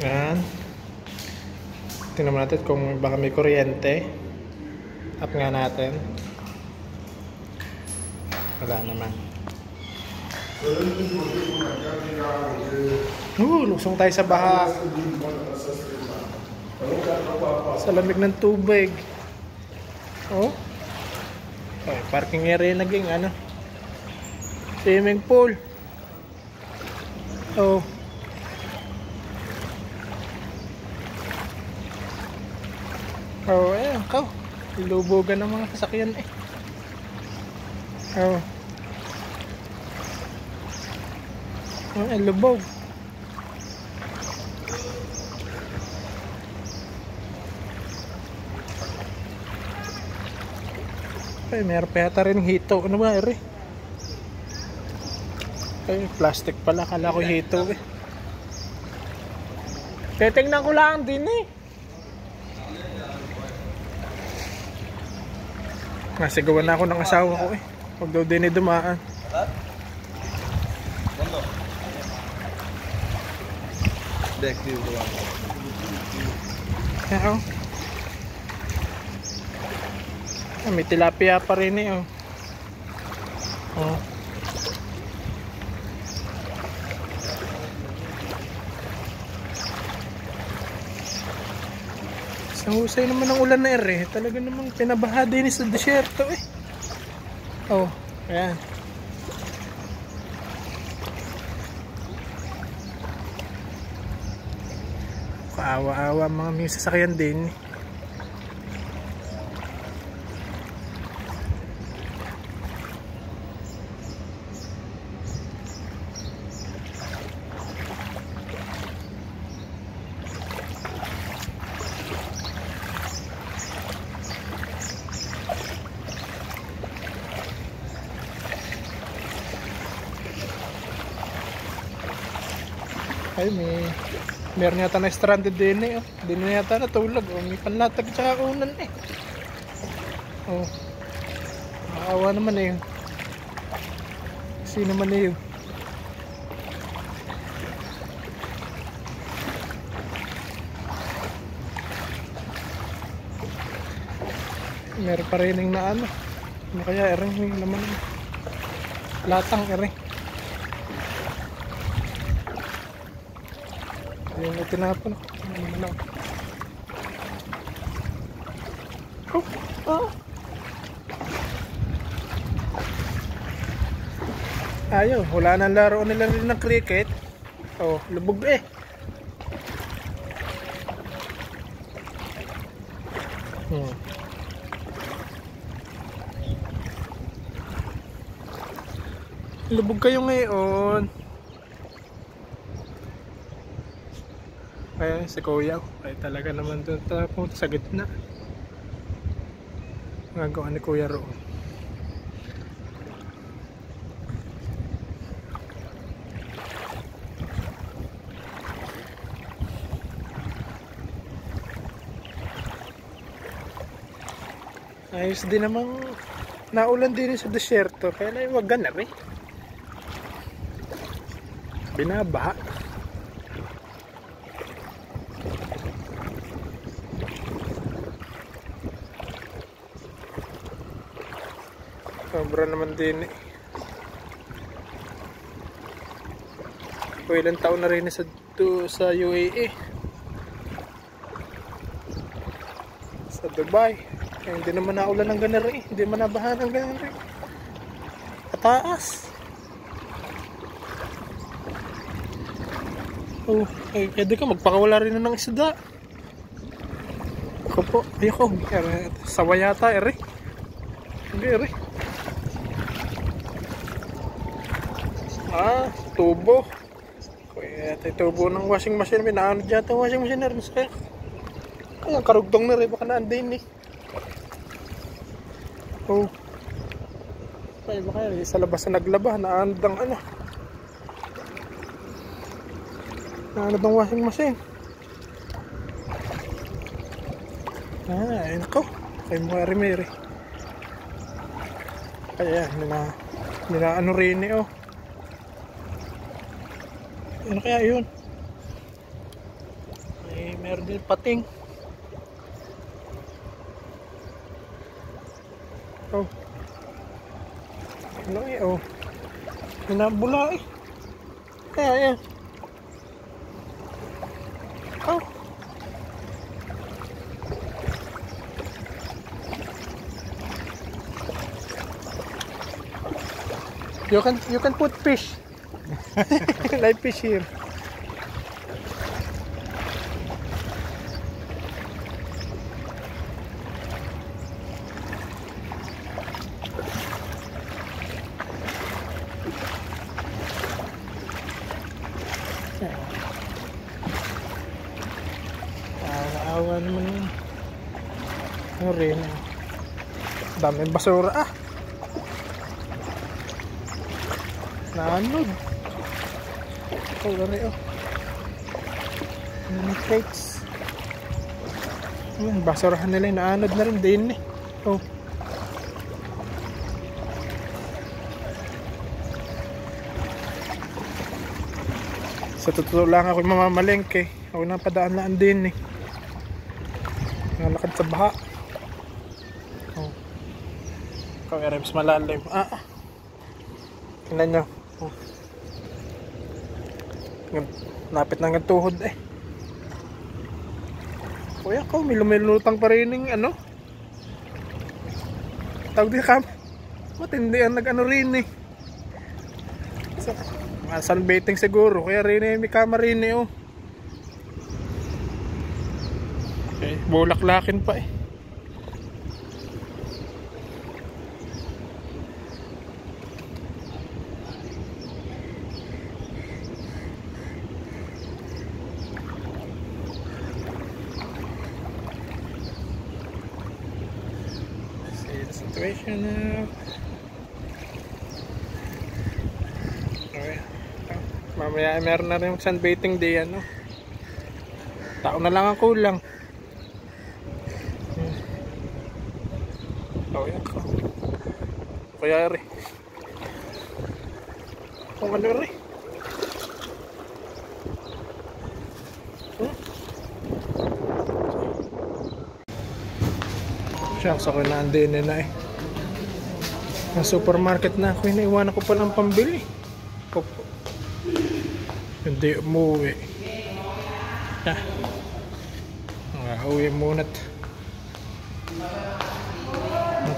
Ayan. Tingnan natin kung baka may kuryente. Up nga natin. Wala naman. Lusong tayo sa baha. Sa lamig ng tubig. Oh. Okay, parking area naging swimming pool. Oh. Oh, ayan, ilubugan ng mga sasakyan eh. Oh. Oh, lubog. Ay, meron pa yata rin hito. Ano ba, ere? Ay, plastic pala. Kala ko hito eh. Titingnan ko lang din eh. Nasigawan na ako ng asawa ko eh. Huwag daw din dumaan. Kaya may tilapia pa rin eh. Oh. Ang husay naman ng ulan na ere. Talaga namang pinabaha din sa desierto eh. Oh, ayan. Kaawa-awa mga may sasakyan din. Ay, meron yata na stranded din eh. Hindi na yata natulog. May panlatag tsaka unan eh. Oh. Maawa naman eh. Sino naman eh. Meron pa rin na ano kaya ering may laman. Latang ering. Yung tinapon. Oh. Ayaw, wala nang laro nila rin ng cricket. Oh, lubog eh. Lubog kayo ngayon. Kaya si Kuya ay talaga naman doon punta sa gitna. Gagawa ni Kuya roon. Ayos din namang naulan din sa desierto. Kaya naiwagan na rin. Binabaha. Sobra naman din eh. O ilang taon na rin sa UAE. Sa Dubai. Eh, hindi naman naulan ng ganar eh. Hindi man nabahan ng ganar eh. Pataas. Oh, eh, pwede ka magpakawala rin na ng isda. Ako po, ayoko. Sawa yata ere. Hindi ere. Tubo. Kaya tubo ng washing machine. Naano dyan ang washing machine na rin sa'yo. Kaya karugtong na rin. Baka naandayin eh. Oh. Kaya baka sa labas na naglaba. Naanodang naanodang washing machine. Ayun ako. Kaya mga rimeri. Kaya nina rin eh oh. Ano kaya yun? Meron din pating. Oh. Ano eh, oh. Hinabula eh. Ayan. Oh. You can put fish. Live fish here. Naawa naman yun. Ano rin? Daming basura ah. Naanod. Rin oh. Mini cakes. Ayan, basurahan nila yung naanod na rin din eh. Oh. Sa totoo lang ako mamamalengke. Ako na padaan din eh. Nalakad sa baha. Oh. Kaya rems malalim. Tingnan nyo. Oh. Napit na ng tuhod eh. Kuya ko, may lumilutang pa rin yung ano. Tawag din ka. Matindi ang nag-ano rin eh. Sunbathing siguro. Kaya rin eh, may kama rin eh oh. Okay, bulaklakin pa eh. Situation now. Okay. Mamaya meron na rin yung sunbathing day ano. Tao na lang ang kulang. Oh, yan ko. Kaya rin. Kung ano rin. Shucks, ako na andin na eh. Sa supermarket na ako, inaiwanan ko palang pambili. Hindi umuwi. Uwi muna't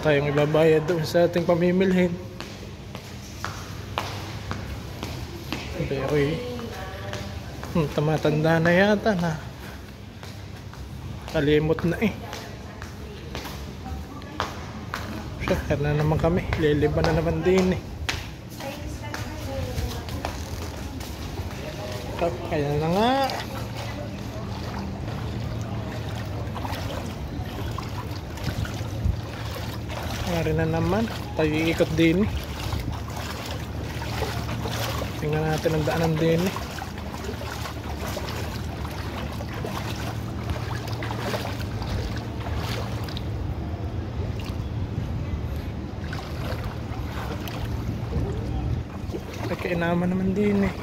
tayong ibabayad doon sa ating pamimilhin. Pero tamatanda na yata na. Kalimot na eh. Siya na naman kami. Liliban na naman din eh. Kaya na nga. Ngari na naman. Tayo iikot din eh. Tingnan natin ang daanan din eh. Kainaman naman din eh.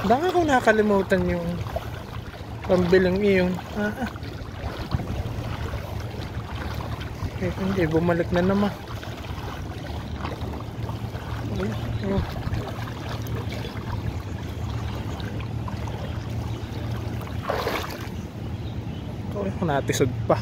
Baka ko nakalimutan yung pambilang iyon. Hindi, bumalik na naman. Kung natisod pa.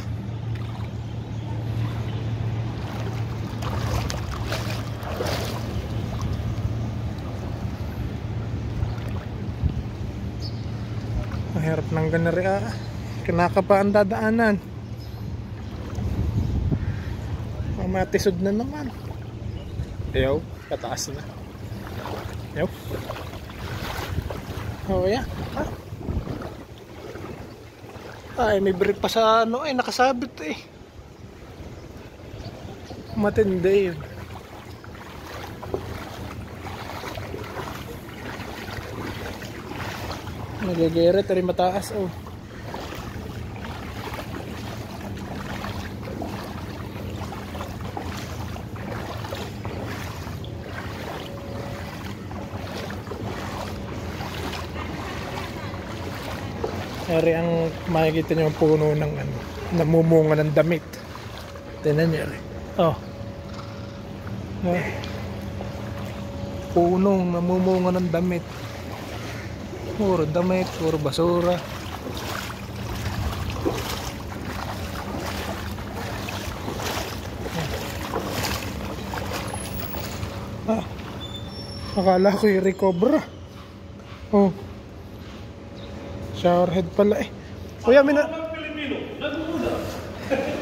Mahirap ng ganari kinakapa ang dadaanan. Matisod na naman. Ayaw, kataas na. Ayaw. Oh yeah. Ay, may brick pa sa ano eh, nakasabit eh. Matindi yun. Nagageret, rin mataas oh. Eri ang makikita nyo ang puno ng ano, namumunga ng damit. Tignan nyo eri. Oh. Ah. Punong namumunga ng damit. Puro damit, puro basura. Ah. Akala ko i-recover. Oh. Showerhead pala eh. Kuya,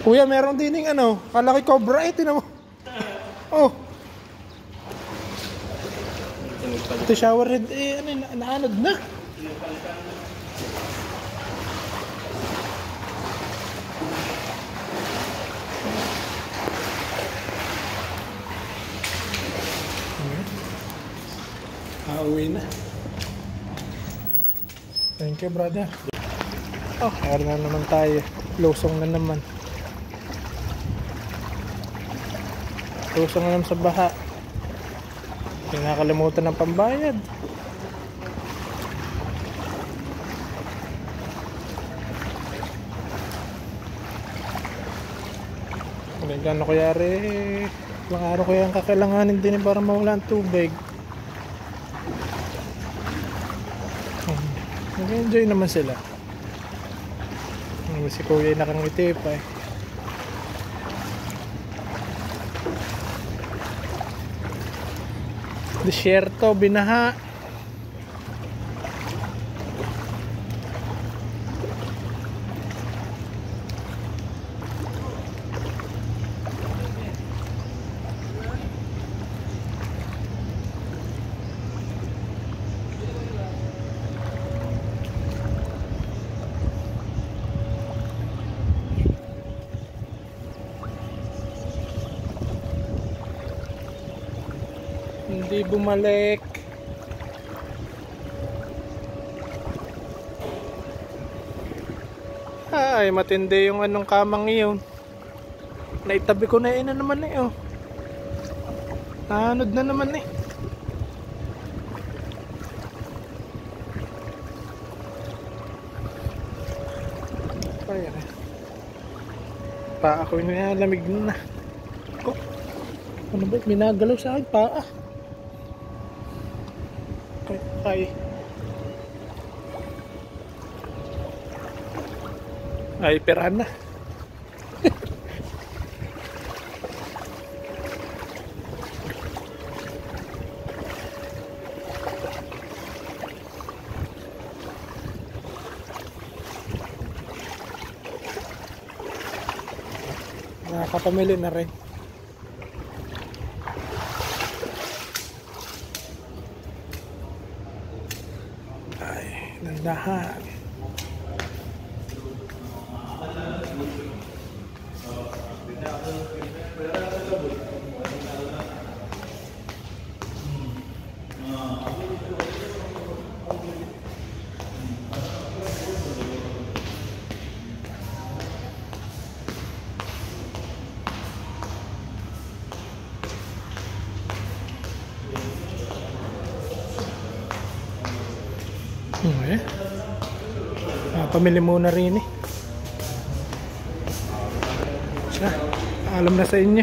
Kuya, meron din yung ano, kalaki cobra eh, tinan mo. Oh. Ito showerhead eh, ano, naanod na. Uwi na. Thank you, brother. Oh, air na naman tayo. Lusong na naman. Lusong na naman sa baha. Pinakalimutan ng pambayad. Gano'n kayari, ilang araw kaya ang kakailanganin din para mawala ang tubig. Nag-enjoy naman sila. Si Kuya nakangiti pa eh. Disyerto, binaha. Hindi bumalik. Ay, matindi yung anong kamang iyon. Naitabi ko na yun na naman eh, oh. Nahanod na naman eh. Ayan eh. Paa ko na lamig na. Oh, ano ba? Minagalaw sa akin, paa. Ay, pirana. Nakakapamili na rin. Ay, nandahan. Okay. Pamili muna rin eh. Siya, alam na sa inyo.